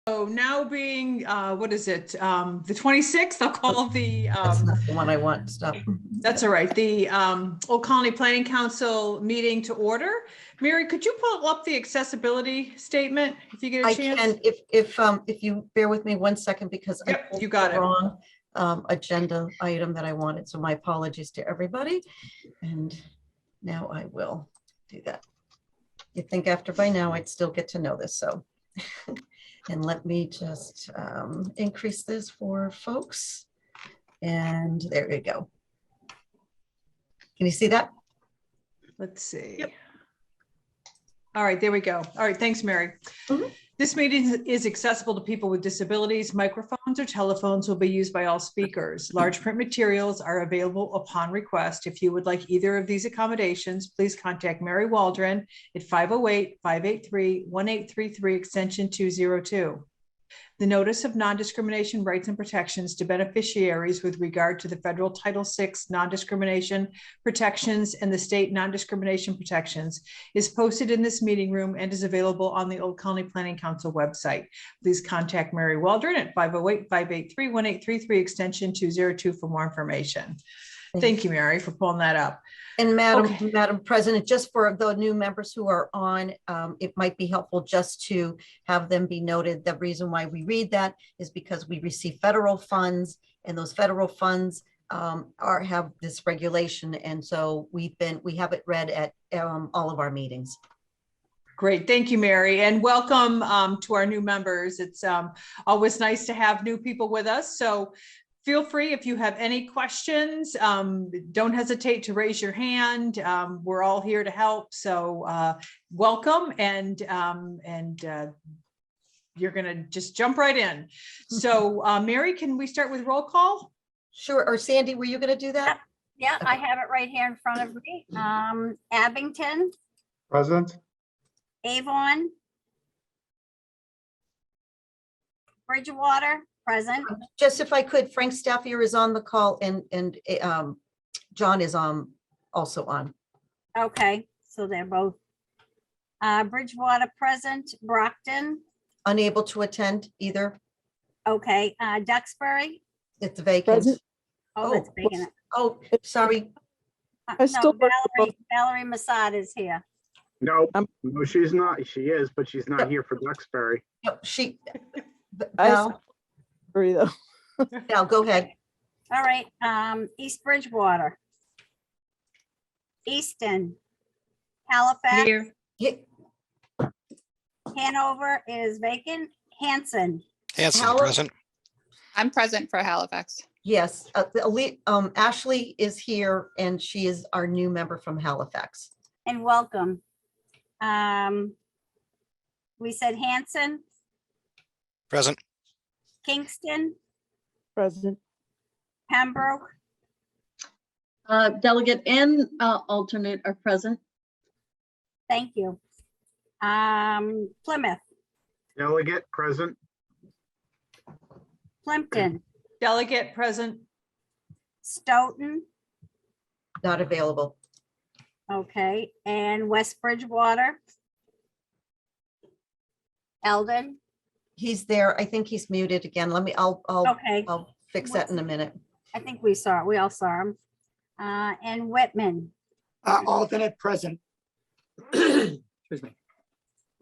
So now being, what is it? The 26th, I'll call the, That's not the one I want. Stop. that's all right. The Old Colony Planning Council meeting to order. Mary, could you pull up the accessibility statement if you get a I chance? can, if you bear with me 1 second, because I Yep, pulled you got the it. wrong agenda item that I wanted. So my apologies to everybody. And now I will do that. You'd think after by now I'd still get to know this. So, and let me just increase this for folks. And there we go. Can you see that? Let's see. Yep. All right, there we go. All right, thanks, Mary. Mhm. This meeting is accessible to people with disabilities. Microphones or telephones will be used by all speakers. Large print materials are available upon request. If you would like either of these accommodations, please contact Mary Waldron at 508-583-1833, extension 202. The Notice of Non-Discrimination Rights and Protections to Beneficiaries with regard to the federal Title VI non-discrimination protections and the state non-discrimination protections is posted in this meeting room and is available on the Old Colony Planning Council website. Please contact Mary Waldron at 508-583-1833, extension 202 for more information. Thank you, Mary, for pulling that up. And Madam Okay. President, just for the new members who are on, it might be helpful just to have them be noted. The reason why we read that is because we receive federal funds, and those federal funds have this regulation. And so we have it read at all of our meetings. Great. Thank you, Mary. And welcome to our new members. It's always nice to have new people with us. So feel free, if you have any questions, don't hesitate to raise your hand. We're all here to help. So welcome, and you're going to just jump right in. So Mary, can we start with roll call? Sure. Or Sandy, were you going to do that? Yeah, I have it right here in front of me. Abington, Present. Avon, Bridgewater, present. Just if I could, Frank Staffier is on the call, and John is also on. Okay, so they're both. Bridgewater present, Brockton, Unable to attend either. okay. Duxbury. It's vacant. Present. Oh, that's vacant. Oh, sorry. No, still vote for Valerie Masad is here. No, Um, no, she's not. She is, but she's not here for Duxbury. No, she. I Val, agree, though. Val, go ahead. All right, East Bridgewater. Easton, Halifax, Yeah, Hanover is vacant. Hanson, Hanson, Hal- present. I'm present for Halifax. Yes, Ashley is here, and she is our new member from Halifax. and welcome. We said Hanson, Present. Kingston, Present. Pembroke, Delegate and alternate are present. thank you. Plymouth, Delegate present. Plimpton, Delegate present. Stoughton, Not available. okay, and West Bridgewater. Eldon, He's there. I think he's muted again. I'll okay, fix that in a minute. I think we all saw him. And Whitman, Alternate present. Excuse me.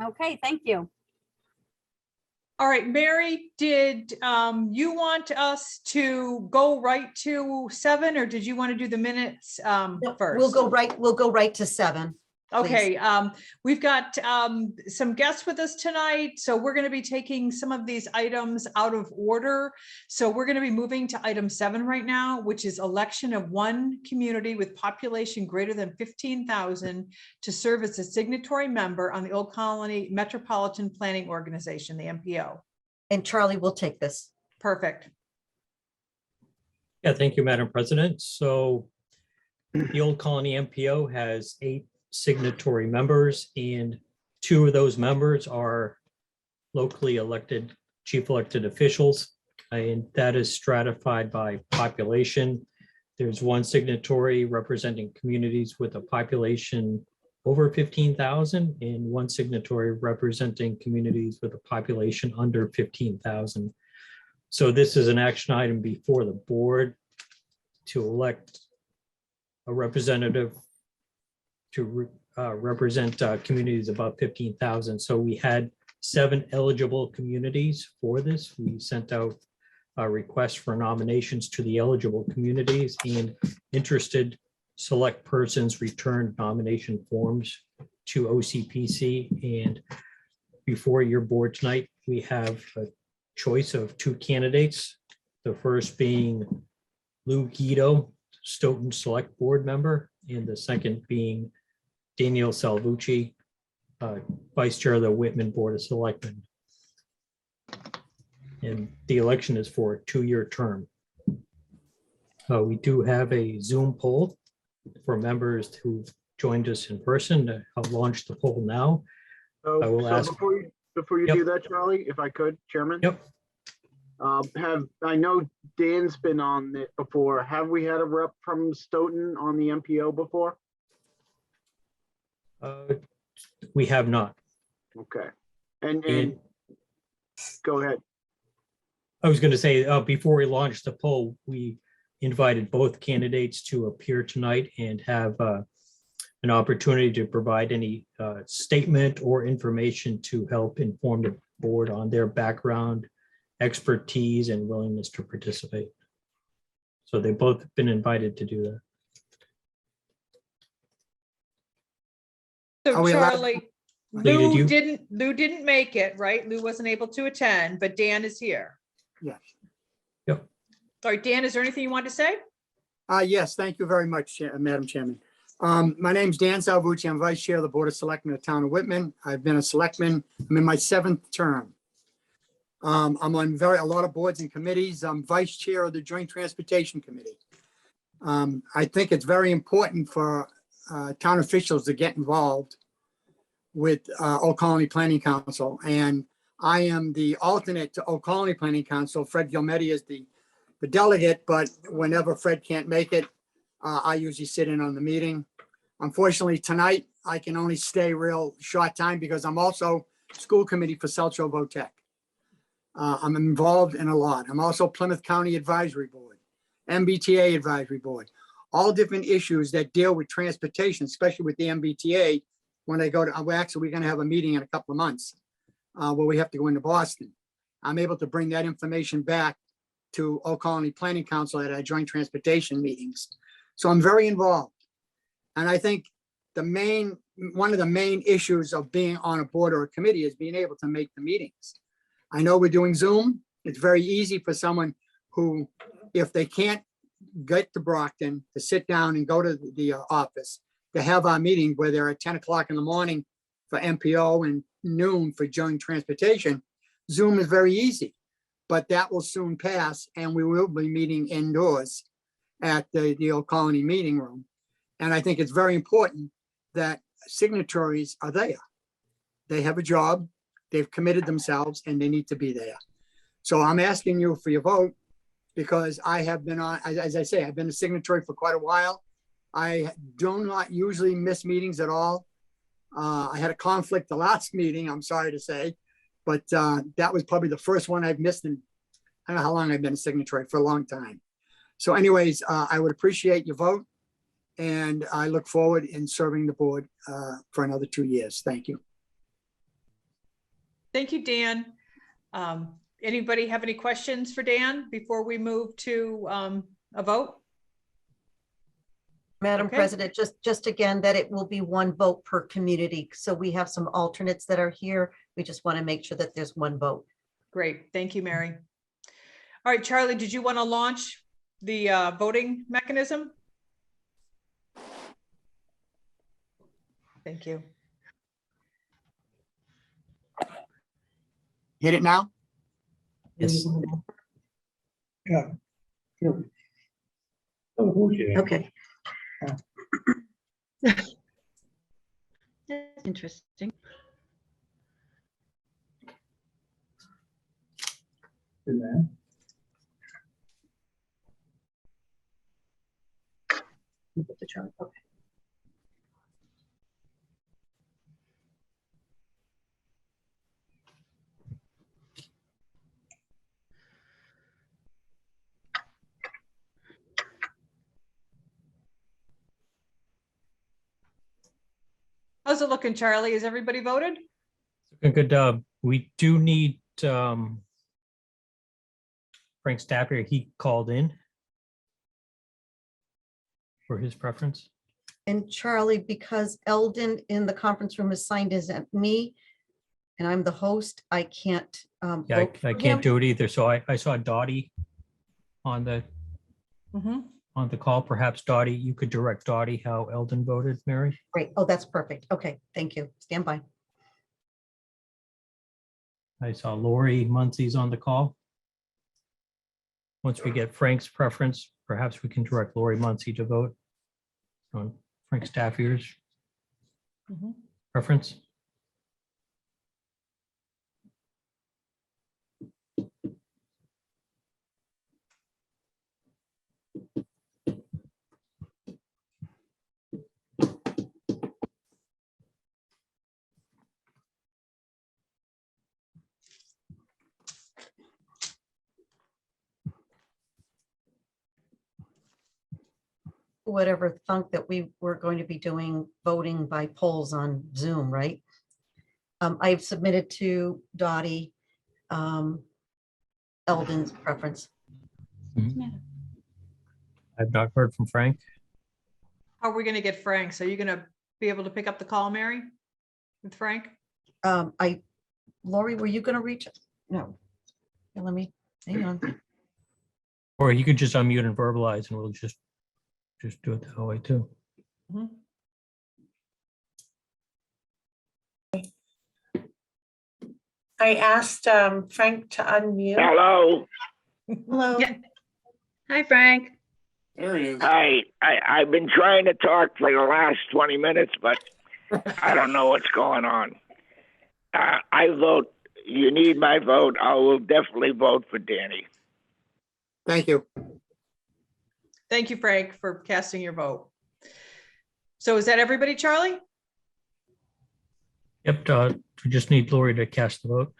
okay, thank you. All right, Mary, did you want us to go right to 7, or did you want to do the minutes first? We'll go right to 7. Okay, we've got some guests with us tonight, so we're going to be taking some of these items out of order. So we're going to be moving to item 7 right now, which is election of one community with population greater than 15,000 to serve as a signatory member on the Old Colony Metropolitan Planning Organization, the MPO. And Charlie will take this. Perfect. Yeah, thank you, Madam President. So the Old Colony MPO has 8 signatory members, and 2 of those members are locally elected, chief elected officials, and that is stratified by population. There's 1 signatory representing communities with a population over 15,000 and one signatory representing communities with a population under 15,000. So this is an action item before the board to elect a representative to represent communities above 15,000. So we had 7 eligible communities for this. We sent out a request for nominations to the eligible communities, and interested select persons returned nomination forms to OCPC. And before your board tonight, we have a choice of 2 candidates. The first being Lou Guido, Stoughton Select Board member, and the second being Daniel Salvucci, Vice Chair of the Whitman Board of Selectmen. And the election is for a 2-year term. We do have a Zoom poll for members who've joined us in person. I'll launch the poll now. So, I will ask- before you Yep. do that, Charlie, if I could, Chairman? Yep. I know Dan's been on it before. Have we had a rep from Stoughton on the MPO before? We have not. Okay. And And go ahead. I was going to say, before we launched the poll, we invited both candidates to appear tonight and have an opportunity to provide any statement or information to help inform the board on their background, expertise, and willingness to participate. So they've both been invited to do that. So Are we allowed- Charlie, Lee, did Lou didn't make it, right? Lou wasn't able to attend, but Dan is here. Yes. All right, Dan, is there anything you want to say? Yes, thank you very much, Madam Chairman. My name's Dan Salvucci. I'm Vice Chair of the Board of Selectmen of the Town of Whitman. I've been a selectman. I'm in my 7th term. I'm on a lot of boards and committees. I'm Vice Chair of the Joint Transportation Committee. I think it's very important for town officials to get involved with Old Colony Planning Council. And I am the alternate to Old Colony Planning Council. Fred Gilmetti is the delegate, but whenever Fred can't make it, I usually sit in on the meeting. Unfortunately, tonight, I can only stay real short time because I'm also school committee for South Shore VOTEC. I'm involved in a lot. I'm also Plymouth County Advisory Board, MBTA Advisory Board, all different issues that deal with transportation, especially with the MBTA. When I go to, we're going to have a meeting in a couple of months where we have to go into Boston. I'm able to bring that information back to Old Colony Planning Council at our joint transportation meetings. So I'm very involved. And I think one of the main issues of being on a board or a committee is being able to make the meetings. I know we're doing Zoom. It's very easy for someone who, if they can't get to Brockton, to sit down and go to the office, to have our meeting where they're at 10 o'clock in the morning for MPO and noon for joint transportation. Zoom is very easy. But that will soon pass, and we will be meeting indoors at the Old Colony meeting room. And I think it's very important that signatories are there. They have a job, they've committed themselves, and they need to be there. So I'm asking you for your vote because I have been on, as I say, I've been a signatory for quite a while. I do not usually miss meetings at all. I had a conflict the last meeting, I'm sorry to say. But that was probably the first one I've missed in, I don't know how long I've been a signatory, for a long time. So anyways, I would appreciate your vote. And I look forward in serving the board for another 2 years. Thank you. Thank you, Dan. Anybody have any questions for Dan before we move to a vote? Madam Okay. President, just again, that it will be 1 vote per community. So we have some alternates that are here. We just want to make sure that there's 1 vote. Great, thank you, Mary. All right, Charlie, did you want to launch the voting mechanism? Thank you. Hit it now? Yes. Okay. That's interesting. How's it looking, Charlie? Has everybody voted? Good. We do need Frank Stappier. He called in for his preference. And Charlie, because Eldon in the conference room is signed as me, and I'm the host, I can't. Yeah, I can't do it either. So I saw Dottie on the Mhm. on the call. Perhaps Dottie, you could direct Dottie how Eldon voted, Mary. Great. Oh, that's perfect. Okay, thank you. Stand by. I saw Lori Muncie's on the call. Once we get Frank's preference, perhaps we can direct Lori Muncie to vote on Frank Staffier's Mhm. preference. Whatever thunk that we were going to be doing voting by polls on Zoom, right? I've submitted to Dottie Eldon's preference. I've not heard from Frank. How are we gonna get Frank? So you're gonna be able to pick up the call, Mary? With Frank? Lori, were you gonna reach? No. Here, let me, hang on. Or you could just unmute and verbalize and we'll just do it that way too. Mhm. I asked Frank to unmute. Hello. Hello. Yeah. Hi, Frank. There he is. Hi, I've been trying to talk for the last 20 minutes, but I don't know what's going on. I vote, you need my vote. I will definitely vote for Danny. Thank you. Thank you, Frank, for casting your vote. So is that everybody, Charlie? Yep, we just need Lori to cast the vote.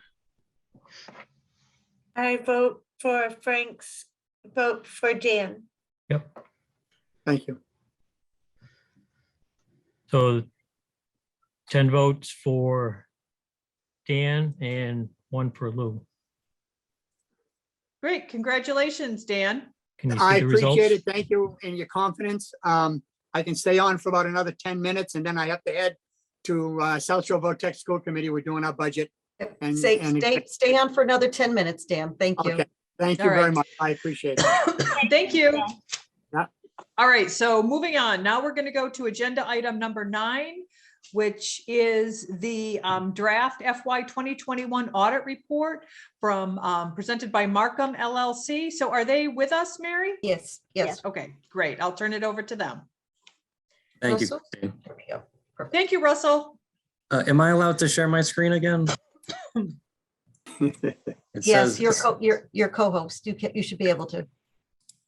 I vote for Frank's vote for Dan. Yep. Thank you. So 10 votes for Dan and 1 for Lou. Great, congratulations, Dan. Can you I see the results? appreciate it. Thank you and your confidence. I can stay on for about another 10 minutes and then I have to head to South Shore Votex School Committee. We're doing our budget. And- Stay on for another 10 minutes, Dan. Thank you. Okay. Thank you All very right. much. I appreciate it. Thank you. Yeah. All right, so moving on. Now we're going to go to agenda item number 9, which is the draft FY 2021 audit report from presented by Markham LLC. So are they with us, Mary? Yes, yes. Okay, great. I'll turn it over to them. Thank you, Russell? Christine. There we go. Perfect. Thank you, Russell. Am I allowed to share my screen again? It Yes, says, your co-host. You should be able to.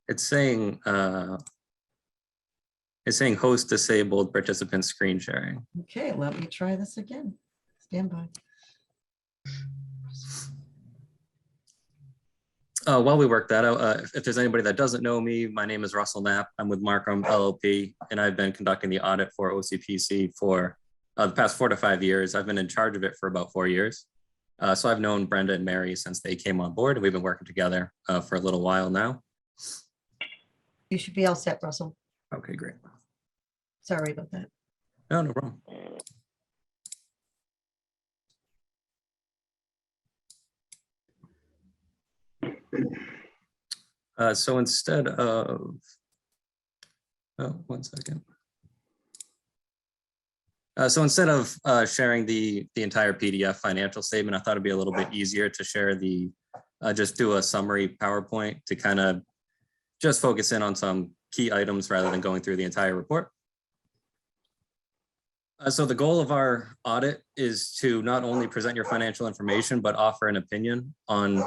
it's saying host disabled participant screen sharing. Okay, let me try this again. Stand by. While we work that out, if there's anybody that doesn't know me, my name is Russell Knapp. I'm with Markham LLP, and I've been conducting the audit for OCPC for the past 4 to 5 years. I've been in charge of it for about 4 years. So I've known Brenda and Mary since they came on board, and we've been working together for a little while now. You should be all set, Russell. Okay, great. Sorry about that. No, no problem. So instead of, oh, 1 second. So instead of sharing the entire PDF financial statement, I thought it'd be a little bit easier to share the, just do a summary PowerPoint to kind of just focus in on some key items rather than going through the entire report. So the goal of our audit is to not only present your financial information, but offer an opinion on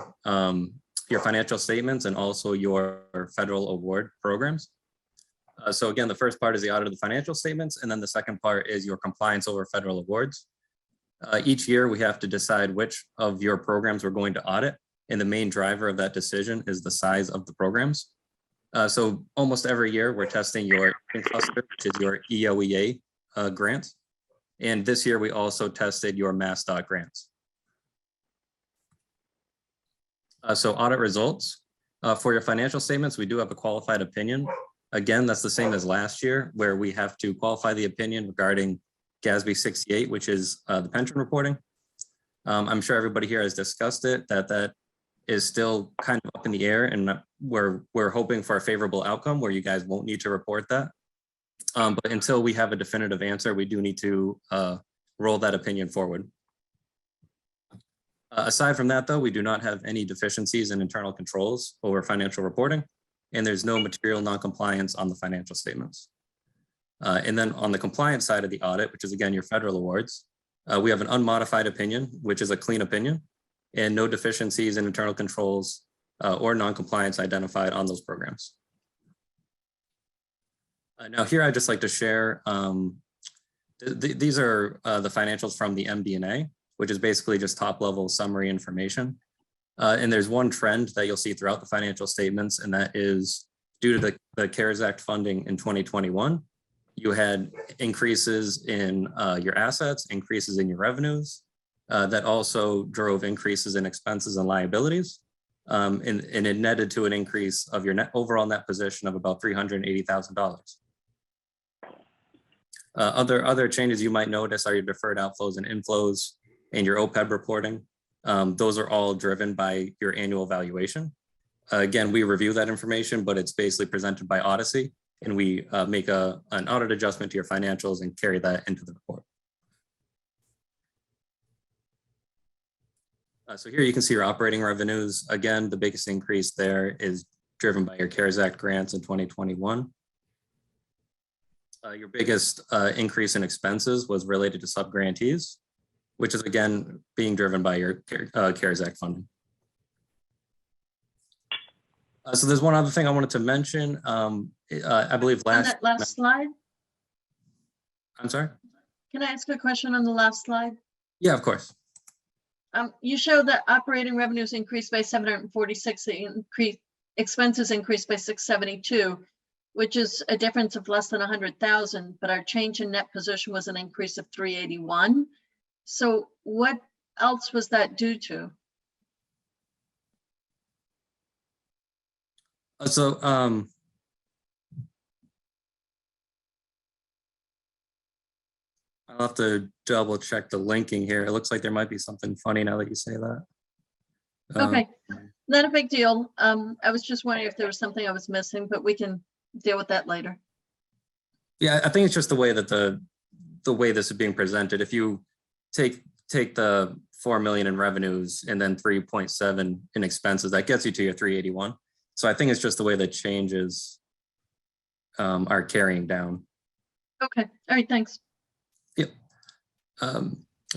your financial statements and also your federal award programs. So again, the first part is the audit of the financial statements, and then the second part is your compliance over federal awards. Each year we have to decide which of your programs we're going to audit, and the main driver of that decision is the size of the programs. So almost every year we're testing your cluster, which is your EOEA grant. And this year, we also tested your MassDOT grants. So audit results. For your financial statements, we do have a qualified opinion. Again, that's the same as last year, where we have to qualify the opinion regarding GASB 68, which is the pension reporting. I'm sure everybody here has discussed it, that is still kind of up in the air, and we're hoping for a favorable outcome where you guys won't need to report that. But until we have a definitive answer, we do need to roll that opinion forward. Aside from that, though, we do not have any deficiencies in internal controls over financial reporting, and there's no material noncompliance on the financial statements. And then on the compliance side of the audit, which is again your federal awards, we have an unmodified opinion, which is a clean opinion, and no deficiencies in internal controls or noncompliance identified on those programs. Now here I'd just like to share, these are the financials from the MD&A, which is basically just top level summary information. And there's one trend that you'll see throughout the financial statements, and that is due to the CARES Act funding in 2021, you had increases in your assets, increases in your revenues, that also drove increases in expenses and liabilities. And it netted to an increase of your overall net position of about $380,000. Other changes you might notice are your deferred outflows and inflows and your OPEB reporting. Those are all driven by your annual valuation. Again, we review that information, but it's basically presented by Odyssey, and we make an audit adjustment to your financials and carry that into the report. So here you can see your operating revenues. Again, the biggest increase there is driven by your CARES Act grants in 2021. Your biggest increase in expenses was related to subgrantees, which is again being driven by your CARES Act funding. So there's one other thing I wanted to mention. I believe On that last slide, I'm sorry? can I ask a question on the last slide? Yeah, of course. You show that operating revenues increased by 746, expenses increased by 672, which is a difference of less than 100,000, but our change in net position was an increase of 381. So what else was that due to? So I'll have to double check the linking here. It looks like there might be something funny now that you say that. Okay, not a big deal. I was just wondering if there was something I was missing, but we can deal with that later. Yeah, I think it's just the way that the way this is being presented. If you take the 4 million in revenues and then 3.7 in expenses, that gets you to your 381. So I think it's just the way that changes are carrying down. Okay, all right, thanks. Yep.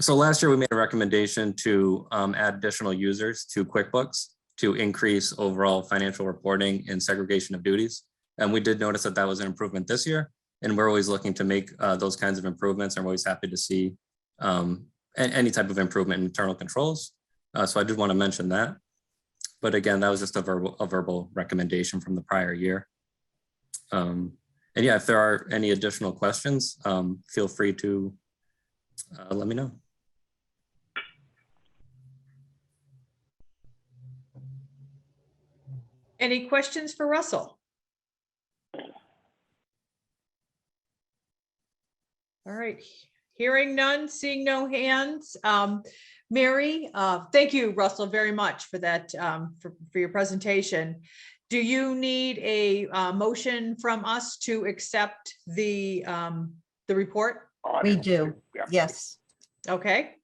So last year we made a recommendation to add additional users to QuickBooks to increase overall financial reporting and segregation of duties. And we did notice that that was an improvement this year. And we're always looking to make those kinds of improvements. I'm always happy to see any type of improvement in internal controls. So I did want to mention that. But again, that was just a verbal recommendation from the prior year. And yeah, if there are any additional questions, feel free to let me know. Any questions for Russell? All right, hearing none, seeing no hands. Mary, thank you, Russell, very much for that, for your presentation. Do you need a motion from us to accept the report? We do, Yeah. yes. Okay,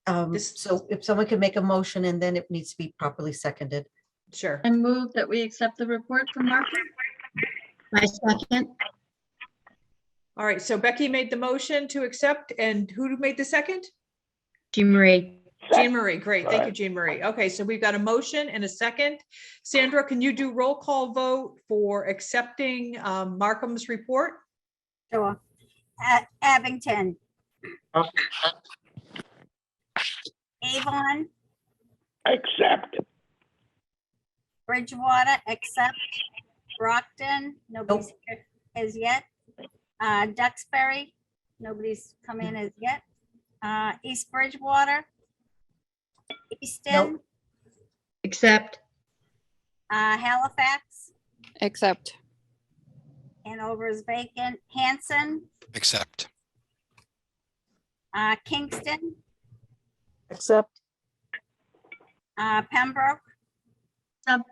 So if someone could make a motion and then it needs to be properly seconded. sure. I move that we accept the report from Mark. My second. All right, so Becky made the motion to accept, and who made the second? Jean Marie. Jean Marie, great. Thank you, Jean Marie. Okay, so we've got a motion and a second. Sandra, can you do roll call vote for accepting Markham's report? Sure. Abington. Avon, Accept. Bridgewater, accept. Brockton, nobody's here as yet. Duxbury, Nobody's come in as yet. East Bridgewater. Easton, Accept. Halifax, Accept. Hanover is vacant. Hanson, Accept. Kingston, Accept. Pembroke, Accept.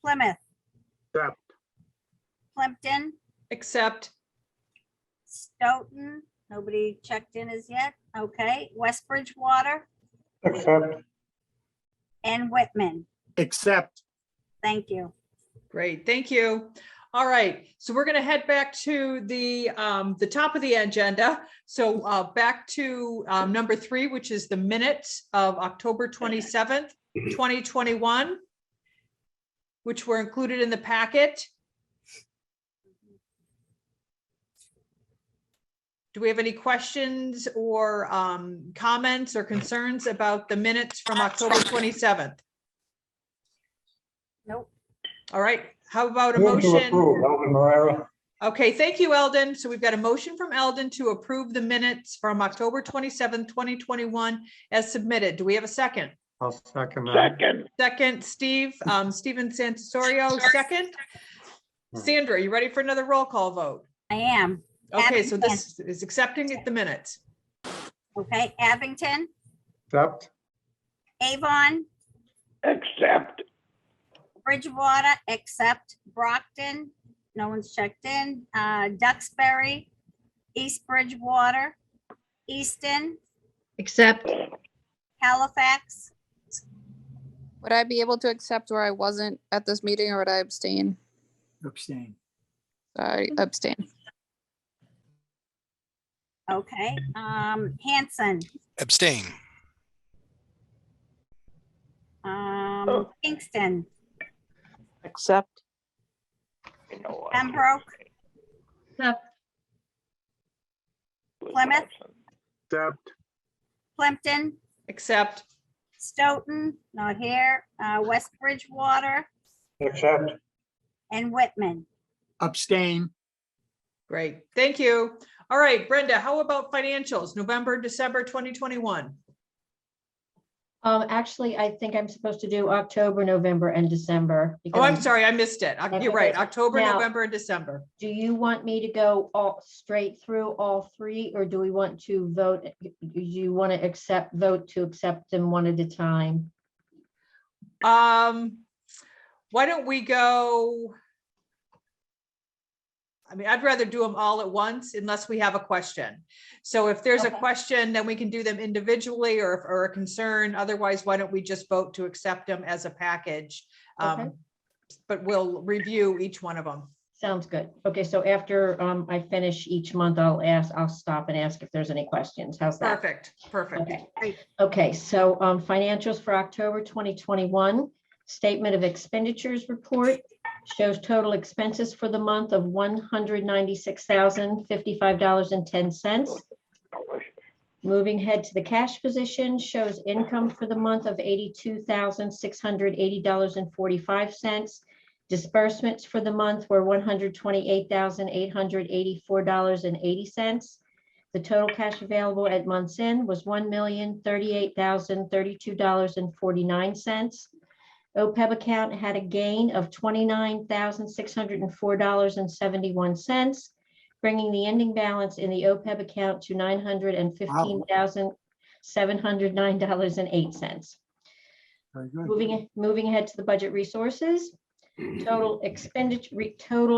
Plymouth, Accept. Plimpton, Accept. Stoughton, nobody checked in as yet. Okay, West Bridgewater Accept. and Whitman. Accept. Thank you. Great, thank you. All right, so we're going to head back to the top of the agenda. So back to number 3, which is the minutes of October 27th, 2021, which were included in the packet. Do we have any questions or comments or concerns about the minutes from October 27th? Nope. All right, how about a motion? Okay, thank you, Eldon. So we've got a motion from Eldon to approve the minutes from October 27th, 2021 as submitted. Do we have a second? I'll second that. Second, Second, Steve, Steven Santosorio, second. Sandra, you ready for another roll call vote? I am. Okay, so Abington. this is accepting the minutes. Okay, Abington, Accept. Avon, accept, Bridgewater, except Brockton. No one's checked in. Duxbury, East Bridgewater, Easton, Accept. Halifax, Would I be able to accept where I wasn't at this meeting, or would I abstain? Abstain. I abstain. okay, Hanson, Abstain. Kingston, Accept. you know what? Pembroke, Accept. Plymouth, Accept. Plimpton, Accept. Stoughton, not here, West Bridgewater, Accept. and Whitman. Abstain. Great, thank you. All right, Brenda, how about financials, November, December 2021? Actually, I think I'm supposed to do October, November, and December. Oh, because I'm sorry, I missed it. You're right, October, Now- November, and December. Do you want me to go all straight through all 3, or do we want to vote? Do you want to vote to accept them one at a time? Why don't we go? I mean, I'd rather do them all at once unless we have a question. So if there's a Okay. question, then we can do them individually or a concern. Otherwise, why don't we just vote to accept them as a package? Okay. But we'll review each one of them. Sounds good. Okay, so after I finish each month, I'll stop and ask if there's any questions. How's that? Perfect, perfect. Okay. Okay, so financials for October 2021, statement of expenditures report shows total expenses for the month of $196,055.10. Moving ahead to the cash position shows income for the month of $82,680.45. Disbursements for the month were $128,884.80. The total cash available at month's end was $1,038,032.49. OPEB account had a gain of $29,604.71, bringing the ending balance in the OPEB account to $915,709.08. Very good. Moving ahead to the budget resources. Total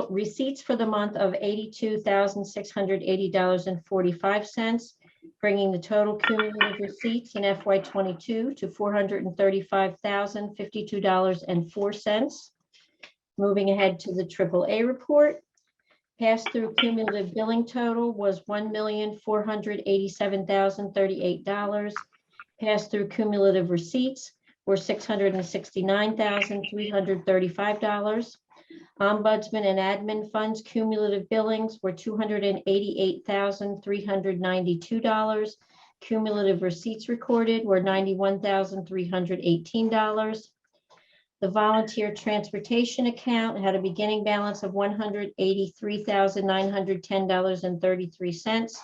receipts for the month of $82,680.45, bringing the total cumulative receipts in FY22 to $435,052.04. Moving ahead to the AAA report. Pass-through cumulative billing total was $1,487,038. Pass-through cumulative receipts were $669,335. Ombudsman and admin funds cumulative billings were $288,392. Cumulative receipts recorded were $91,318. The volunteer transportation account had a beginning balance of $183,910.33.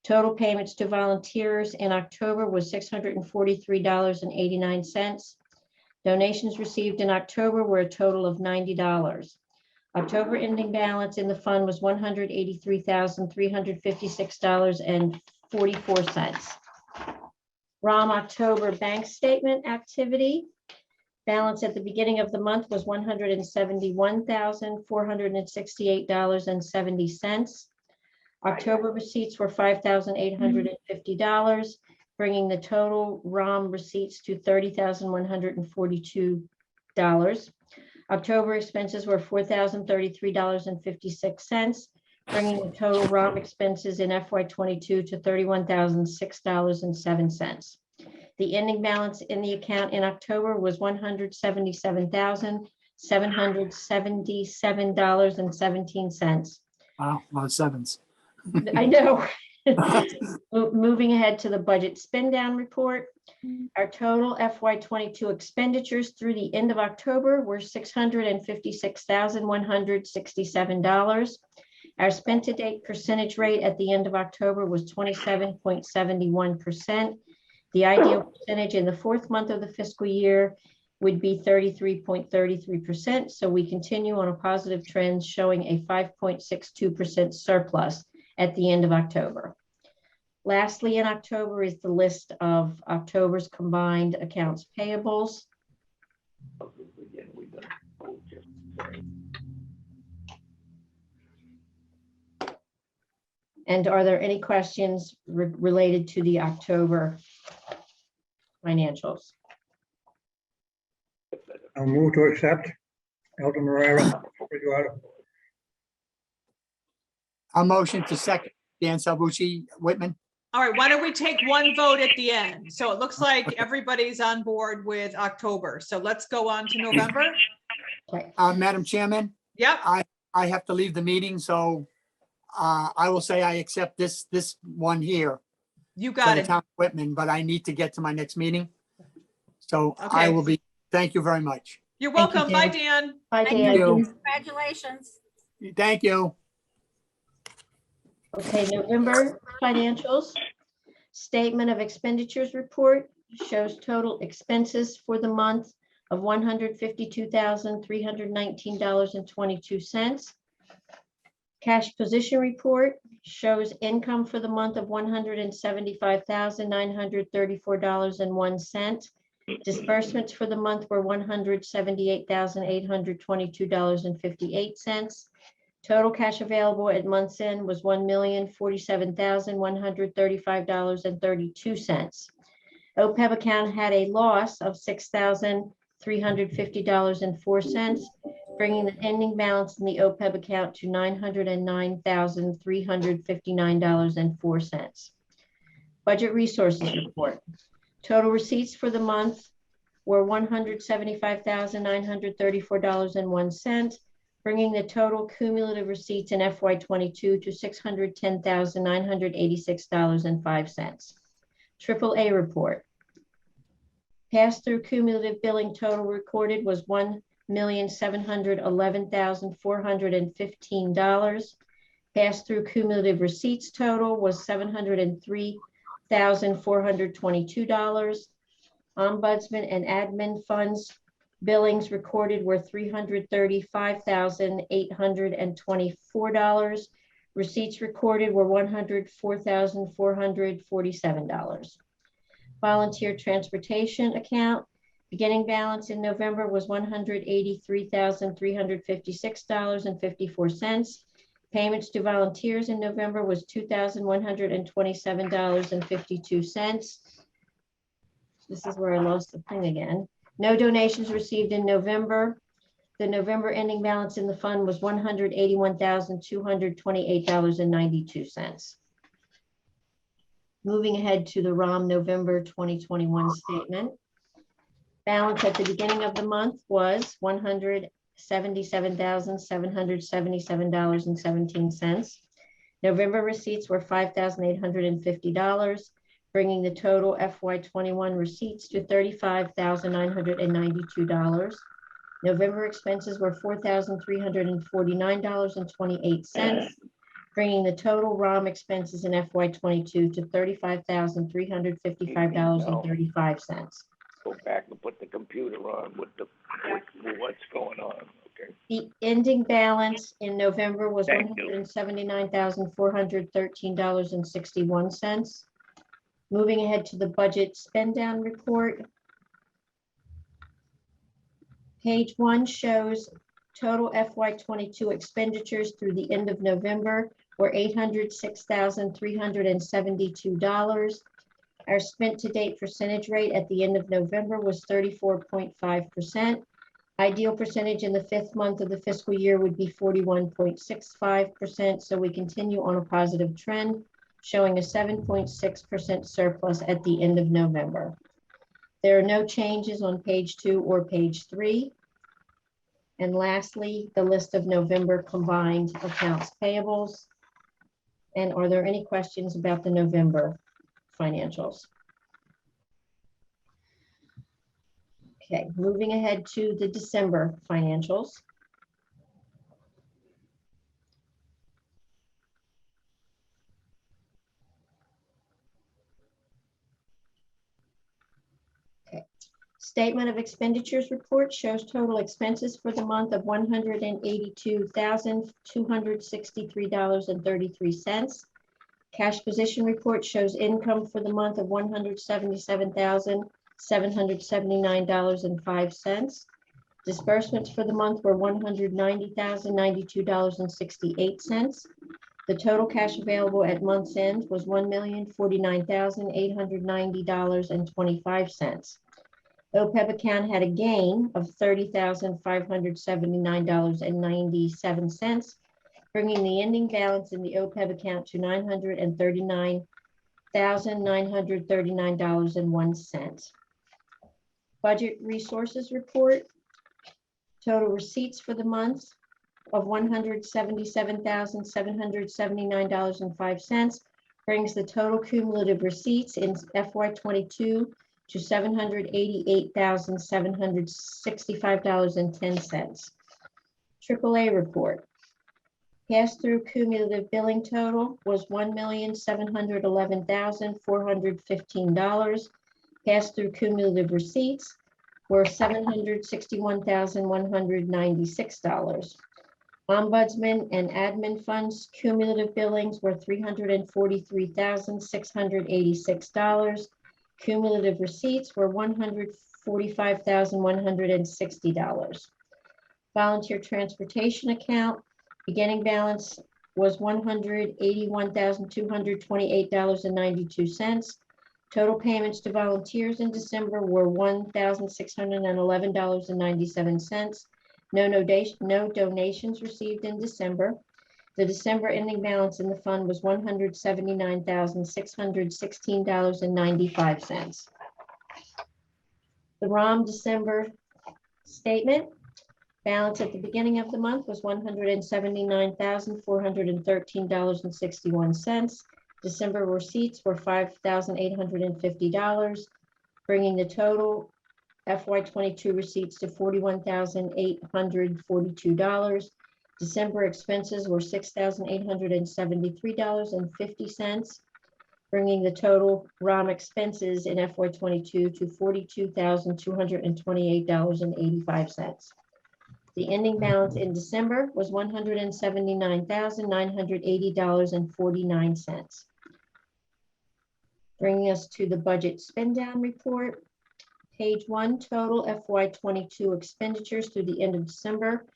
Total payments to volunteers in October was $643.89. Donations received in October were a total of $90. October ending balance in the fund was $183,356.44. ROM October bank statement activity. Balance at the beginning of the month was $171,468.70. October receipts were $5,850, bringing the total ROM receipts to $30,142. October expenses were $4,033.56, bringing the total ROM expenses in FY22 to $31,006.07. The ending balance in the account in October was $177,777.17. Wow, a lot of sevens. I know. Moving ahead to the budget spend down report. Our total FY22 expenditures through the end of October were $656,167. Our spent to date percentage rate at the end of October was 27.71%. The ideal percentage in the fourth month of the fiscal year would be 33.33%. So we continue on a positive trend, showing a 5.62% surplus at the end of October. Lastly, in October is the list of October's combined accounts payables. And are there any questions related to the October financials? I'll move to accept. Elton Morera, Bridgewater. A motion to second. Dan Salvucci, Whitman. All right, why don't we take one vote at the end? So it looks like everybody's on board with October. So let's go on to November. Madam Chairman, Yep. I have to leave the meeting, so I will say I accept this one here. You for got the it. town of Whitman, but I need to get to my next meeting. So I Okay. will be, thank you very much. You're Thank you, welcome. Bye, Dan. Dan. Bye, Thank Dan. you. Congratulations. Thank you. Okay, November financials. Statement of expenditures report shows total expenses for the month of $152,319.22. Cash position report shows income for the month of $175,934.01. Disbursements for the month were $178,822.58. Total cash available at month's end was $1,047,135.32. OPEB account had a loss of $6,350.04, bringing the ending balance in the OPEB account to $909,359.04. Budget resources report. Total receipts for the month were $175,934.01, bringing the total cumulative receipts in FY22 to $610,986.05. AAA report. Pass-through cumulative billing total recorded was $1,711,415. Pass-through cumulative receipts total was $703,422. Ombudsman and admin funds billings recorded were $335,824. Receipts recorded were $104,447. Volunteer transportation account. Beginning balance in November was $183,356.54. Payments to volunteers in November was $2,127.52. This is where I lost the thing again. No donations received in November. The November ending balance in the fund was $181,228.92. Moving ahead to the ROM November 2021 statement. Balance at the beginning of the month was $177,777.17. November receipts were $5,850, bringing the total FY21 receipts to $35,992. November expenses were $4,349.28, bringing the total ROM expenses in FY '22 to $35,355.35. Go back and put the computer on with what's going on, okay? The ending balance in November was Thank you. $179,413.61. Moving ahead to the budget spend down report. Page 1 shows total FY '22 expenditures through the end of November were $806,372. Our spent to date percentage rate at the end of November was 34.5%. Ideal percentage in the 5th month of the fiscal year would be 41.65%. So we continue on a positive trend, showing a 7.6% surplus at the end of November. There are no changes on page 2 or page 3. And lastly, the list of November combined accounts payables. And are there any questions about the November financials? Okay, moving ahead to the December financials. Okay. Statement of expenditures report shows total expenses for the month of $182,263.33. Cash position report shows income for the month of $177,779.05. Disbursements for the month were $190,092.68. The total cash available at month's end was $1,049,890.25. OPEB account had a gain of $30,579.97, bringing the ending balance in the OPEB account to $939,939.01. Budget resources report. Total receipts for the month of $177,779.05 brings the total cumulative receipts in FY '22 to $788,765.10. AAA report. Pass-through cumulative billing total was $1,711,415. Pass-through cumulative receipts were $761,196. Ombudsman and admin funds cumulative billings were $343,686. Cumulative receipts were $145,160. Volunteer transportation account beginning balance was $181,228.92. Total payments to volunteers in December were $1,611.97. No donations received in December. The December ending balance in the fund was $179,616.95. The ROM December statement. Balance at the beginning of the month was $179,413.61. December receipts were $5,850, bringing the total FY '22 receipts to $41,842. December expenses were $6,873.50, bringing the total ROM expenses in FY '22 to $42,228.85. The ending balance in December was $179,980.49. Bringing us to the budget spend down report. Page 1, total FY '22 expenditures through the end of December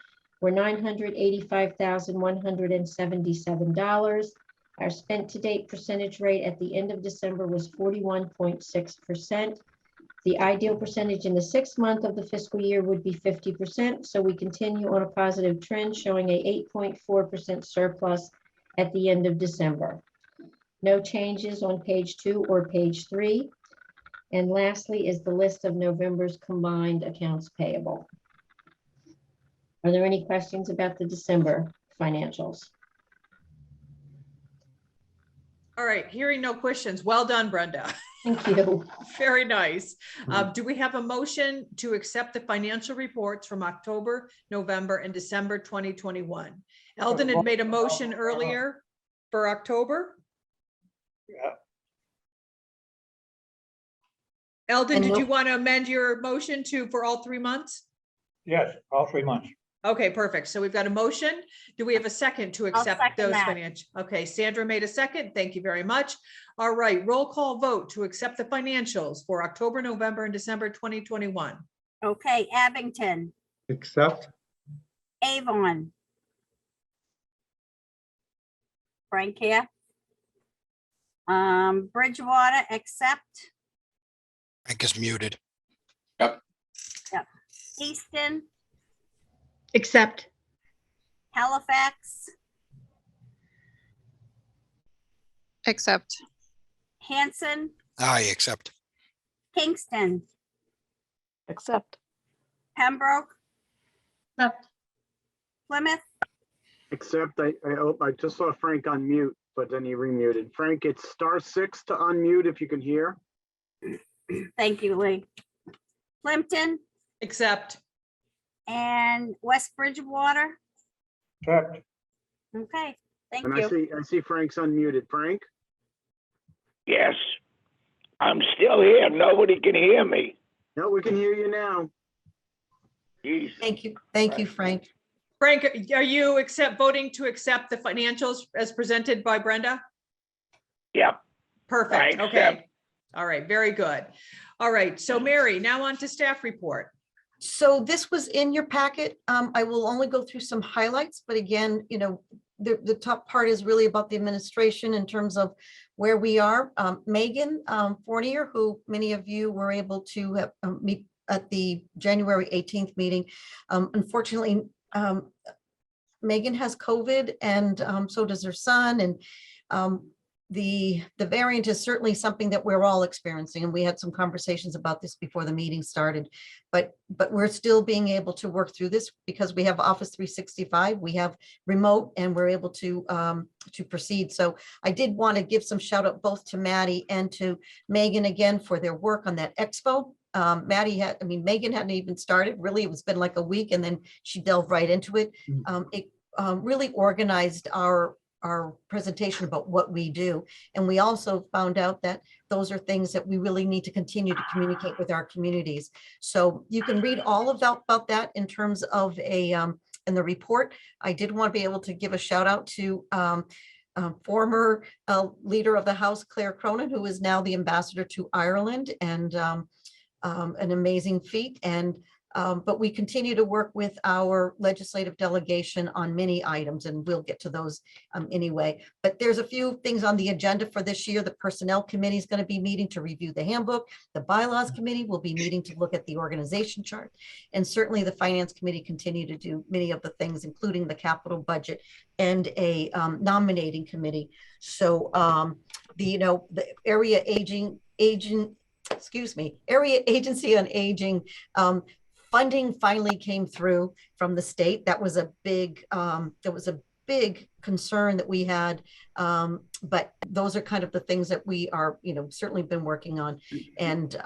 were $985,177. Our spent to date percentage rate at the end of December was 41.6%. The ideal percentage in the 6th month of the fiscal year would be 50%. So we continue on a positive trend, showing a 8.4% surplus at the end of December. No changes on page 2 or page 3. And lastly is the list of November's combined accounts payable. Are there any questions about the December financials? All right, hearing no questions. Well done, Brenda. Thank you. Very nice. Do we have a motion to accept the financial reports from October, November, and December 2021? Eldon had made a motion earlier for October. Yeah. Eldon, And did no- you want to amend your motion to for all 3 months? Yes, all 3 months. Okay, perfect. So we've got a motion. Do we have a second to accept second those that. financial? Okay, Sandra made a second. Thank you very much. All right, roll call vote to accept the financials for October, November, and December 2021. Okay, Abington, Accept. Avon. Frank here. Bridgewater, accept. Frank is muted. Easton, Accept. Halifax, Accept. Hanson, I accept. Kingston, Accept. Pembroke, Accept. Plymouth, Except I just saw Frank on mute, but then he remuted. Frank, it's *6 to unmute if you can hear. thank you, Lee. Plimpton Accept. and West Bridgewater. Accept. Okay, thank And you. I see Frank's unmuted. Frank? Yes, I'm still here. Nobody can hear me. No, we can hear you now. Jeez. Thank you, Frank. Frank, are you voting to accept the financials as presented by Brenda? Yep. Perfect. I Okay. accept. All right. Very good. All right. So Mary, now on to staff report. So this was in your packet. I will only go through some highlights, but again, the top part is really about the administration in terms of where we are. Megan Fournier, who many of you were able to have, meet at the January 18th meeting. Unfortunately, Megan has COVID and so does her son. And the variant is certainly something that we're all experiencing. And we had some conversations about this before the meeting started, but we're still being able to work through this because we have Office 365, we have remote, and we're able to proceed. So I did want to give some shout out both to Maddie and to Megan again for their work on that expo. Megan hadn't even started, really. It's been like a week and then she delved right into it. It really organized our presentation about what we do. And we also found out that those are things that we really need to continue to communicate with our communities. So you can read all about that in terms of in the report. I did want to be able to give a shout out to former leader of the House, Claire Cronin, who is now the ambassador to Ireland, and an amazing feat. But we continue to work with our legislative delegation on many items, and we'll get to those anyway. But there's a few things on the agenda for this year. The Personnel Committee is going to be meeting to review the handbook. The Bylaws Committee will be meeting to look at the organization chart. And certainly the Finance Committee continue to do many of the things, including the capital budget and a nominating committee. So the area Area Agency on Aging funding finally came through from the state. That was a big concern that we had. But those are kind of the things that we are, certainly been working on. And,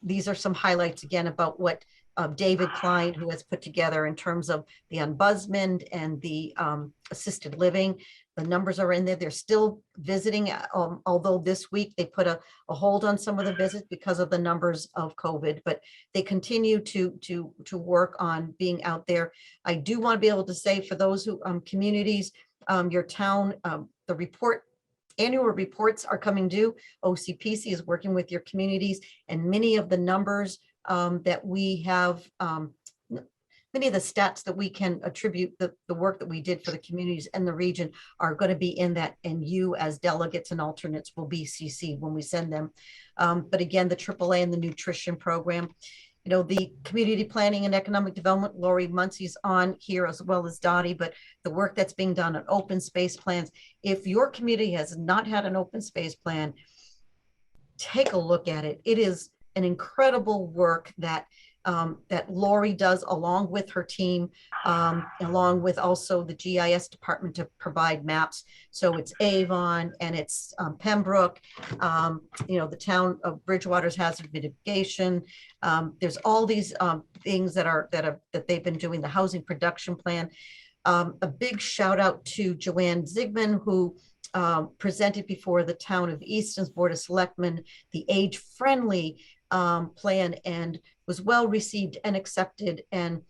these are some highlights again about what David Klein, who has put together in terms of the ombudsman and the assisted living. The numbers are in there. They're still visiting, although this week they put a hold on some of the visits because of the numbers of COVID, but they continue to work on being out there. I do want to be able to say for those who communities, your town, annual reports are coming due. OCPC is working with your communities, and many of the numbers that we have, many of the stats that we can attribute the work that we did for the communities and the region are going to be in that, and you as delegates and alternates will be CC when we send them. But again, the AAA and the nutrition program, the community planning and economic development, Lori Muncie's on here as well as Dottie, but the work that's being done on open space plans. If your community has not had an open space plan, take a look at it. It is an incredible work that that Lori does along with her team, along with also the GIS department to provide maps. So it's Avon and it's Pembroke, the town of Bridgewater's hazard mitigation. There's all these things that they've been doing, the housing production plan. A big shout out to Joanne Zigman, who presented before the town of Easton's Board of Selectmen the age-friendly plan, and was well received and accepted. And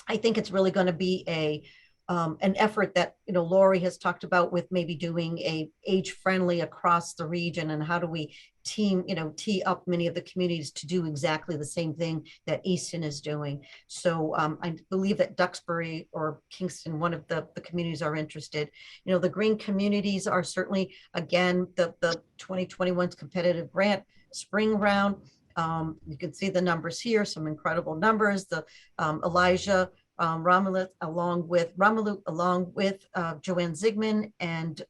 I think it's really going to be an effort that Lori has talked about, with maybe doing a age-friendly across the region, and how do we tee up many of the communities to do exactly the same thing that Easton is doing. So I believe that Duxbury or Kingston, one of the communities, are interested. The green communities are certainly, again, the 2021's competitive grant spring round. You can see the numbers here, some incredible numbers. The Elijah Romalut along with Joanne Zigman and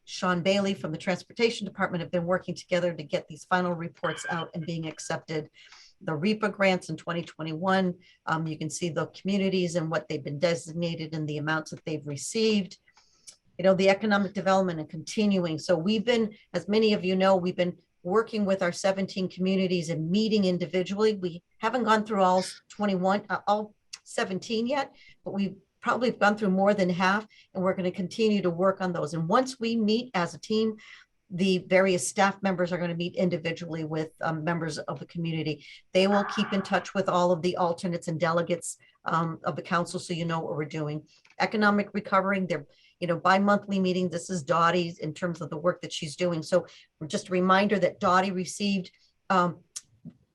Sean Bailey from the Transportation Department have been working together to get these final reports out and being accepted. The REPA grants in 2021, you can see the communities and what they've been designated and the amounts that they've received. The economic development and continuing. So we've been, as many of you know, we've been working with our 17 communities and meeting individually. We haven't gone through all 17 yet, but we've probably gone through more than half, and we're going to continue to work on those. And once we meet as a team, the various staff members are going to meet individually with members of the community. They will keep in touch with all of the alternates and delegates of the council, so you know what we're doing. Economic recovery, they're bi-monthly meeting. This is Dottie's in terms of the work that she's doing. So just a reminder that Dottie received,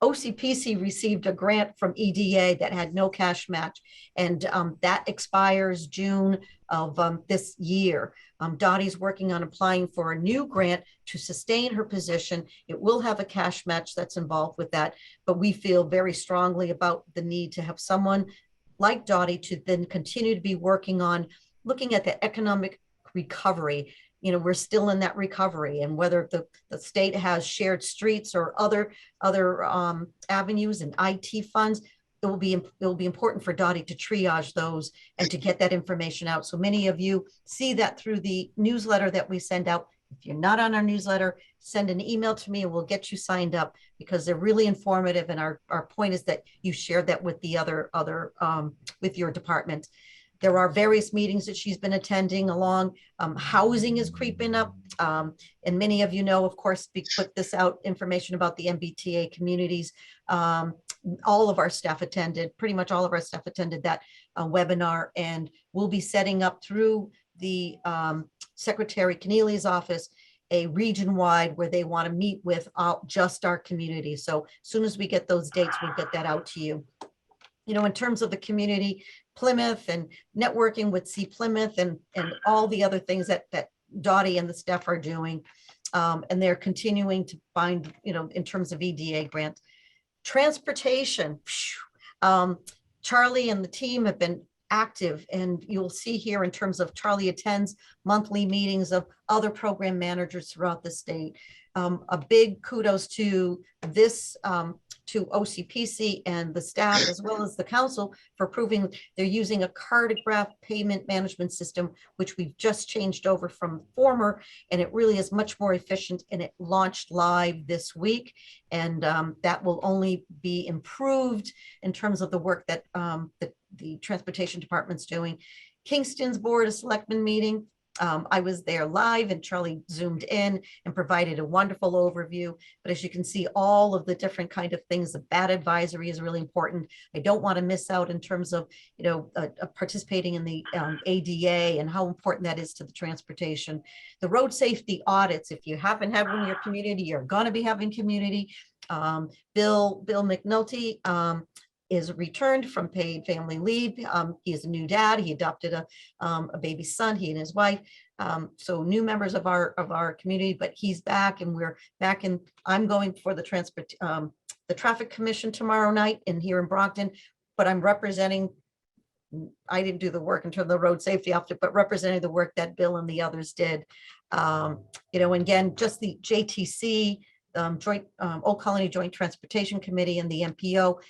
OCPC received a grant from EDA that had no cash match, and that expires June of this year. Dottie's working on applying for a new grant to sustain her position. It will have a cash match that's involved with that, but we feel very strongly about the need to have someone like Dottie to then continue to be working on looking at the economic recovery. We're still in that recovery, and whether the state has shared streets or other avenues and IT funds, it will be important for Dottie to triage those and to get that information out. So many of you see that through the newsletter that we send out. If you're not on our newsletter, send an email to me and we'll get you signed up, because they're really informative. And our point is that you share that with the other with your department. There are various meetings that she's been attending along. Housing is creeping up. And many of you know, of course, we put this out, information about the MBTA communities. All of our staff attended, pretty much all of our staff attended that webinar, and we'll be setting up through the Secretary Keneally's office a region-wide where they want to meet with just our community. So as soon as we get those dates, we'll get that out to you. In terms of the community, Plymouth and networking with C Plymouth and all the other things that Dottie and the staff are doing. And they're continuing to find, in terms of EDA grants. Transportation, Charlie and the team have been active, and you'll see here in terms of Charlie attends monthly meetings of other program managers throughout the state. A big kudos to this, to OCPC and the staff, as well as the council, for proving they're using a cartograph payment management system, which we've just changed over from former, and it really is much more efficient, and it launched live this week. And that will only be improved in terms of the work that the transportation department's doing. Kingston's Board of Selectmen meeting. I was there live, and Charlie zoomed in and provided a wonderful overview. But as you can see, all of the different kind of things, the bat advisory is really important. I don't want to miss out in terms of, participating in the ADA and how important that is to the transportation. The road safety audits, if you haven't had one in your community, you're going to be having community. Bill McNulty is returned from paid family leave. He is a new dad. He adopted a baby son, he and his wife. So new members of our community, but he's back, and we're back in. I'm going for the traffic commission tomorrow night here in Brockton, but I'm representing. I didn't do the work in terms of the road safety officer, but representing the work that Bill and the others did. And again, just the JTC, Old Colony Joint Transportation Committee, and the MPO.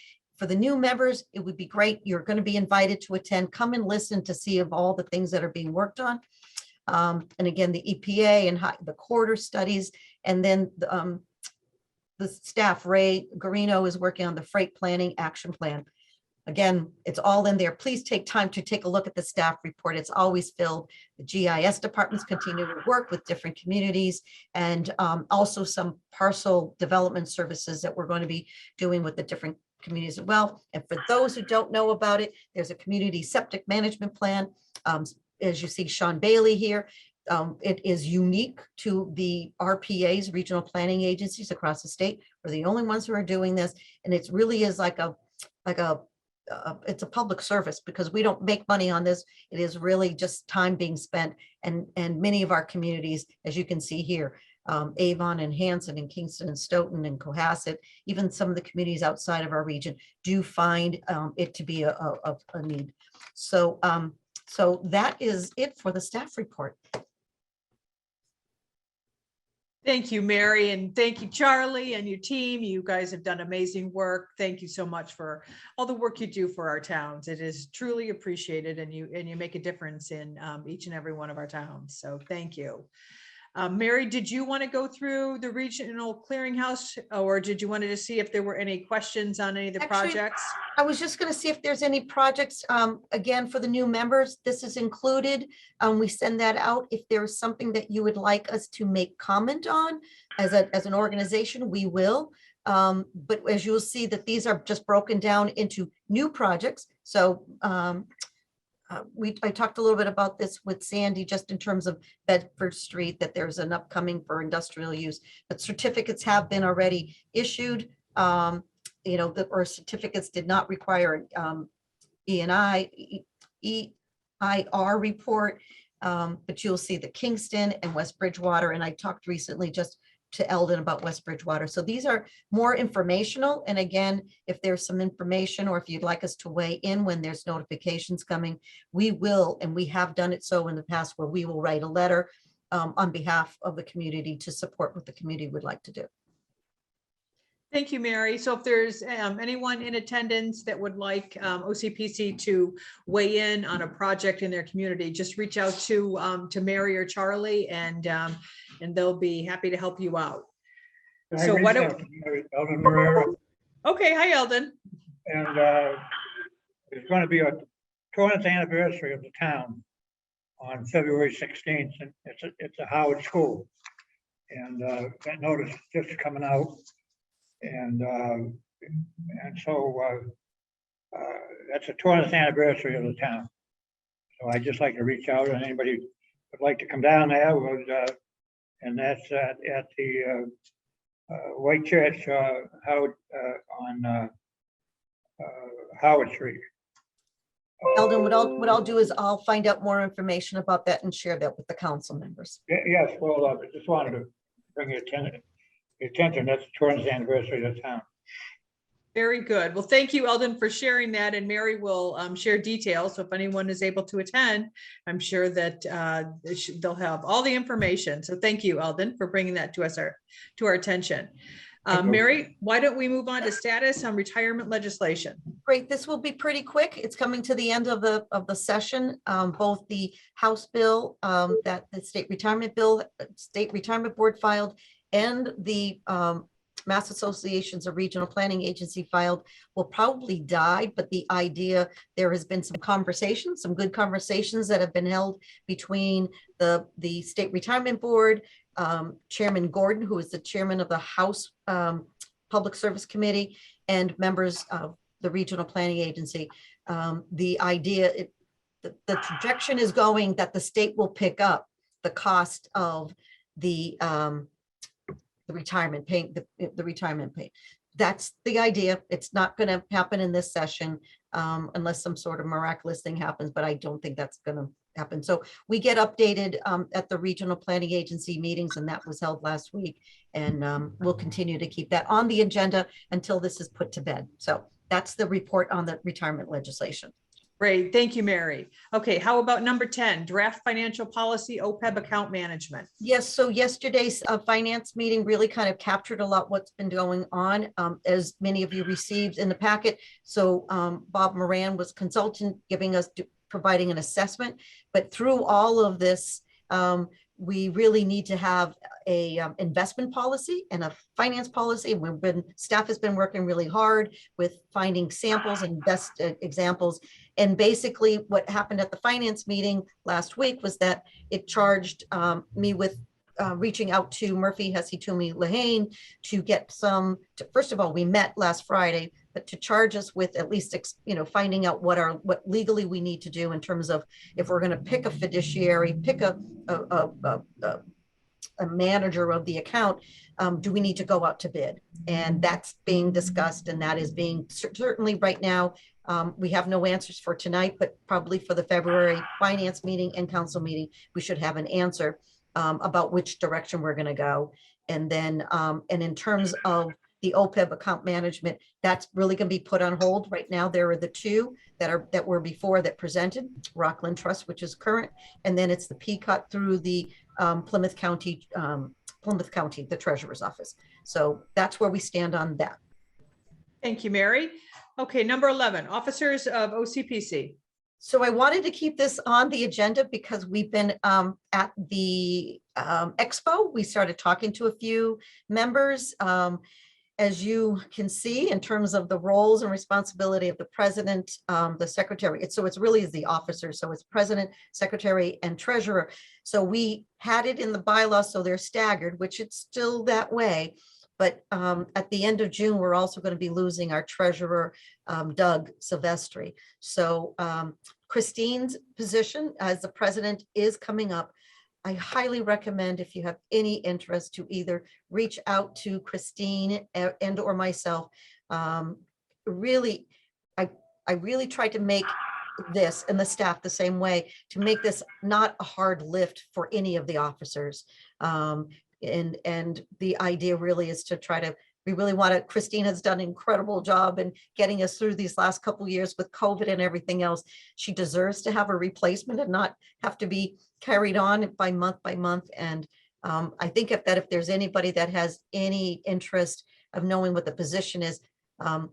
For the new members, it would be great. You're going to be invited to attend. Come and listen to see of all the things that are being worked on. And again, the EPA and the quarter studies, and then the staff, Ray Garino, is working on the freight planning action plan. Again, it's all in there. Please take time to take a look at the staff report. It's always filled. The GIS departments continue to work with different communities, and also some parcel development services that we're going to be doing with the different communities as well. And for those who don't know about it, there's a community septic management plan. As you see Sean Bailey here, it is unique to the RPAs, regional planning agencies across the state. We're the only ones who are doing this, and it really is like it's a public service because we don't make money on this. It is really just time being spent, and many of our communities, as you can see here, Avon and Hanson and Kingston and Stoughton and Cohasset, even some of the communities outside of our region do find it to be a need. So so that is it for the staff report. Thank you, Mary, and thank you, Charlie, and your team. You guys have done amazing work. Thank you so much for all the work you do for our towns. It is truly appreciated, and you make a difference in each and every one of our towns. So thank you. Mary, did you want to go through the regional clearinghouse, or did you want to see if there were any questions on any of the projects? I was just going to see if there's any projects, again, for the new members. This is included. We send that out. If there's something that you would like us to make comment on as an organization, we will. But as you'll see that these are just broken down into new projects. So I talked a little bit about this with Sandy, just in terms of Bedford Street, that there's an upcoming for industrial use, but certificates have been already issued. Or certificates did not require EIR report, but you'll see the Kingston and West Bridgewater, and I talked recently just to Eldon about West Bridgewater. So these are more informational. And again, if there's some information, or if you'd like us to weigh in when there's notifications coming, we will, and we have done it so in the past, where we will write a letter on behalf of the community to support what the community would like to do. Thank you, Mary. So if there's anyone in attendance that would like OCPC to weigh in on a project in their community, just reach out to Mary or Charlie, and they'll be happy to help you out. So what do Eldon Marrera, Okay, hi Eldon. and there's going to be a 200th anniversary of the town on February 16th, and it's a Howard school, and that notice is just coming out, and so that's the 200th anniversary of the town. So I'd just like to reach out, and anybody would like to come down there would, and that's at the White Church, Howard, on Howard Street. Eldon, what I'll do is I'll find out more information about that and share that with the council members. Yes, well, I just wanted to bring your attention. That's the 200th anniversary of the town. Very good. Well, thank you, Eldon, for sharing that. And Mary will share details. So if anyone is able to attend, I'm sure that they'll have all the information. So thank you, Eldon, for bringing that to us, to our attention. Mary, why don't we move on to status on retirement legislation? Great. This will be pretty quick. It's coming to the end of the session. Both the House bill that the state retirement board filed, and the Mass Associations of Regional Planning Agency filed will probably die, but the idea, there has been some conversations, some good conversations that have been held between the State Retirement Board, Chairman Gordon, who is the chairman of the House Public Service Committee, and members of the Regional Planning Agency. The idea, the projection is going that the state will pick up the cost of the retirement pay, the retirement pay. That's the idea. It's not going to happen in this session unless some sort of miraculous thing happens, but I don't think that's going to happen. So we get updated at the Regional Planning Agency meetings, and that was held last week. And we'll continue to keep that on the agenda until this is put to bed. So that's the report on the retirement legislation. Great, thank you, Mary. Okay, how about number 10, draft financial policy, OPEB account management? Yes, so yesterday's finance meeting really kind of captured a lot what's been going on, as many of you received in the packet. So Bob Moran was consultant giving us, providing an assessment, but through all of this, we really need to have a investment policy and a finance policy. Staff has been working really hard with finding samples and best examples. And basically what happened at the finance meeting last week was that it charged me with reaching out to Murphy Hesse Toomey Lehane to get first of all, we met last Friday, but to charge us with at least, finding out what legally we need to do in terms of if we're going to pick a fiduciary, pick a manager of the account, do we need to go out to bid? And that's being discussed, and that is being certainly right now. We have no answers for tonight, but probably for the February finance meeting and council meeting, we should have an answer about which direction we're going to go. And then, and in terms of the OPEB account management, that's really going to be put on hold right now. There are the two that were before that presented, Rockland Trust, which is current, and then it's the P-cut through the Plymouth County, the treasurer's office. So that's where we stand on that. Thank you, Mary. Okay, number 11, officers of OCPC. So I wanted to keep this on the agenda because we've been at the expo. We started talking to a few members. As you can see, in terms of the roles and responsibility of the president, the secretary, it's really is the officer. So it's president, secretary, and treasurer. So we had it in the bylaws, so they're staggered, which it's still that way. But at the end of June, we're also going to be losing our treasurer, Doug Silvestri. So Christine's position as the president is coming up. I highly recommend, if you have any interest, to either reach out to Christine and or myself. Really, I really tried to make this, and the staff the same way, to make this not a hard lift for any of the officers. And the idea really is to try to, we really want to, Christine has done an incredible job in getting us through these last couple of years with COVID and everything else. She deserves to have a replacement and not have to be carried on by month. And I think if there's anybody that has any interest of knowing what the position is,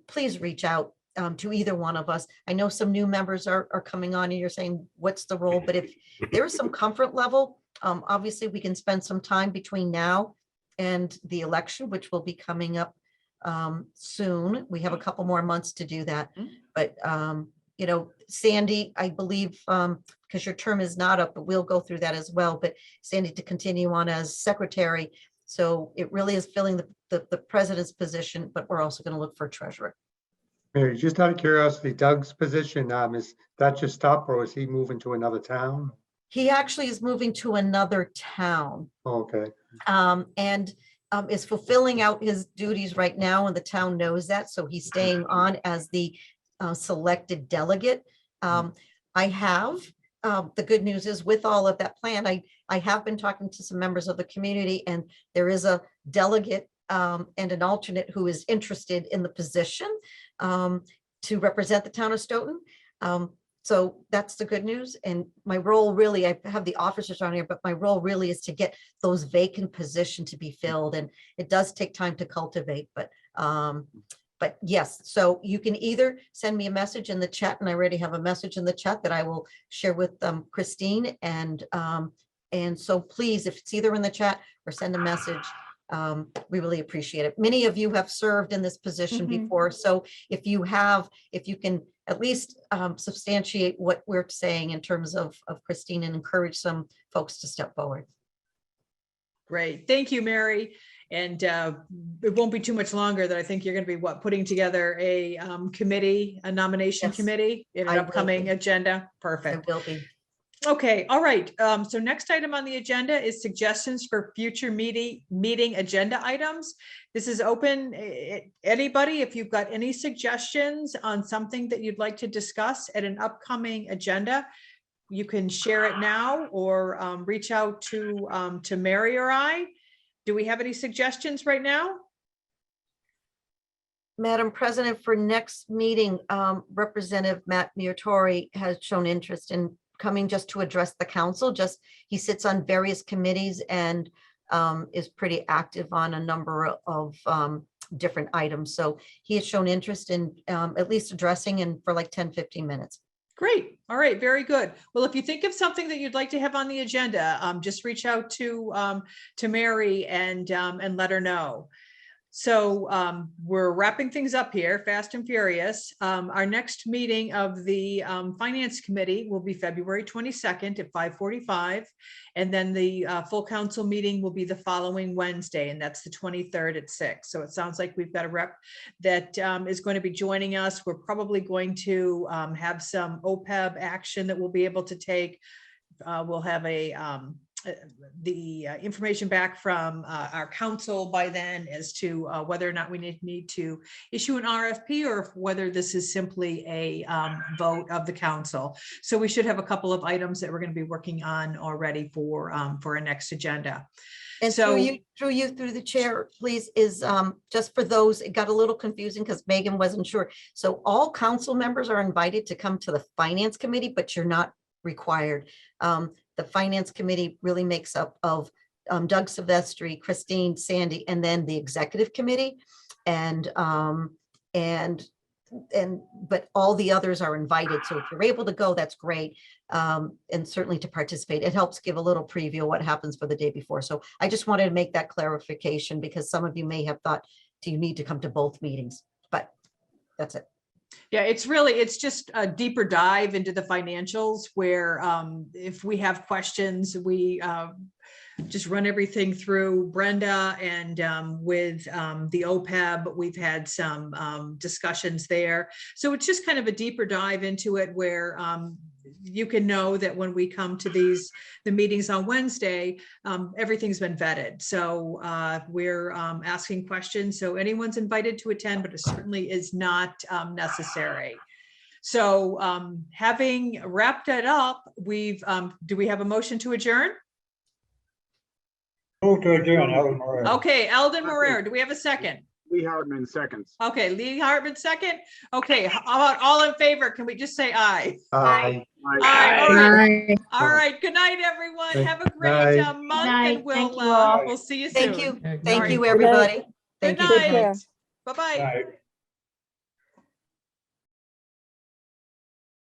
please reach out to either one of us. I know some new members are coming on and you're saying, what's the role? But if there is some comfort level, obviously we can spend some time between now and the election, which will be coming up soon. We have a couple more months to do that. But, Sandy, I believe, because your term is not up, but we'll go through that as well. But Sandy to continue on as secretary. So it really is filling the president's position, but we're also going to look for a treasurer. Mary, just out of curiosity, Doug's position, is that just up, or is he moving to another town? He actually is moving to another town. Okay. And is fulfilling out his duties right now, and the town knows that. So he's staying on as the selected delegate. I have, the good news is with all of that plan, I have been talking to some members of the community, and there is a delegate and an alternate who is interested in the position to represent the town of Stoughton. So that's the good news. And my role really, I have the officers on here, but my role really is to get those vacant positions to be filled. And it does take time to cultivate, but yes, so you can either send me a message in the chat, and I already have a message in the chat that I will share with Christine. And so please, if it's either in the chat or send a message, we really appreciate it. Many of you have served in this position before. So if you can at least substantiate what we're saying in terms of Christine, and encourage some folks to step forward. Great. Thank you, Mary. And it won't be too much longer that I think you're going to be putting together a committee, a nomination committee in an upcoming agenda. Perfect. I will be. Okay. All right. So next item on the agenda is suggestions for future meeting agenda items. This is open. Anybody, if you've got any suggestions on something that you'd like to discuss at an upcoming agenda, you can share it now or reach out to Mary or I. Do we have any suggestions right now? Madam President, for next meeting, Representative Matt Muratori has shown interest in coming just to address the council. He sits on various committees and is pretty active on a number of different items. So he has shown interest in at least addressing and for like 10, 15 minutes. Great. All right. Very good. Well, if you think of something that you'd like to have on the agenda, just reach out to Mary and let her know. So we're wrapping things up here, fast and furious. Our next meeting of the Finance Committee will be February 22nd at 5:45. And then the full council meeting will be the following Wednesday, and that's the 23rd at 6. So it sounds like we've got a rep that is going to be joining us. We're probably going to have some OPEB action that we'll be able to take. We'll have the information back from our council by then as to whether or not we need to issue an RFP or whether this is simply a vote of the council. So we should have a couple of items that we're going to be working on already for our next agenda. And So through the chair, please, is just for those, it got a little confusing because Megan wasn't sure. So all council members are invited to come to the Finance Committee, but you're not required. The Finance Committee really makes up of Doug Silvestri, Christine, Sandy, and then the Executive Committee. But all the others are invited. So if you're able to go, that's great. And certainly to participate, it helps give a little preview of what happens for the day before. So I just wanted to make that clarification because some of you may have thought, do you need to come to both meetings? But that's it. yeah, it's just a deeper dive into the financials where if we have questions, we just run everything through Brenda, and with the OPEB, we've had some discussions there. So it's just kind of a deeper dive into it where you can know that when we come to the meetings on Wednesday, everything's been vetted. So we're asking questions. So anyone's invited to attend, but it certainly is not necessary. So having wrapped it up, do we have a motion to adjourn? Move to adjourn, Eldon Moreira. Okay, Eldon Moreira, do we have a second? Lee Hartman seconds. Okay, Lee Hartman second. Okay, how about all in favor? Can we just say aye? Aye. Aye. All right. Aye. All right. Good night, everyone. Good Have a great night. month, night. and Thank we'll you all. we'll see you soon. Thank you. Yeah, Thank right. you, everybody. Good Thank you. night. Good Bye-bye. night.